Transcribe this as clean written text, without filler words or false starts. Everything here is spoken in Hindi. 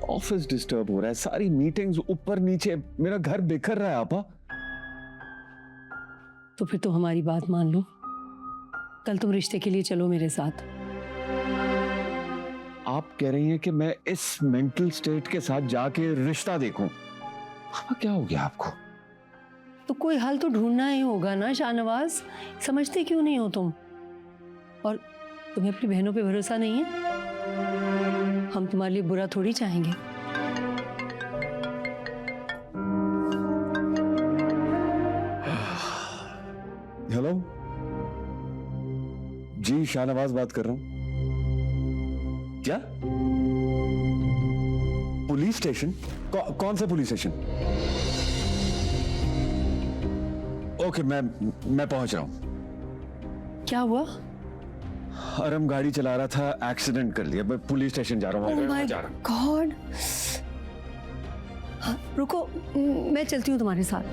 ऑफिस डिस्टर्ब हो रहा है, सारी मीटिंग्स ऊपर नीचे, मेरा घर बिखर रहा है आपा। तो फिर तो हमारी बात मान लो, कल तुम रिश्ते के लिए चलो मेरे साथ। आप कह रही हैं कि मैं इस मेंटल स्टेट के साथ जाके रिश्ता देखूं? आपा क्या हो गया आपको? तो कोई हल तो ढूंढना ही होगा ना शाहनवाज, समझते क्यों नहीं हो तुम? और तुम्हें अपनी बहनों पे भरोसा नहीं है? हम तुम्हारे लिए बुरा थोड़ी चाहेंगे। हेलो जी, शाहनवाज बात कर रहा हूं। क्या पुलिस स्टेशन? कौन सा पुलिस स्टेशन? ओके, मैं पहुंच रहा हूं। क्या हुआ? अरम गाड़ी चला रहा था, एक्सीडेंट कर लिया। मैं पुलिस स्टेशन जा रहा हूं। Oh my God. रुको, मैं चलती हूँ तुम्हारे साथ।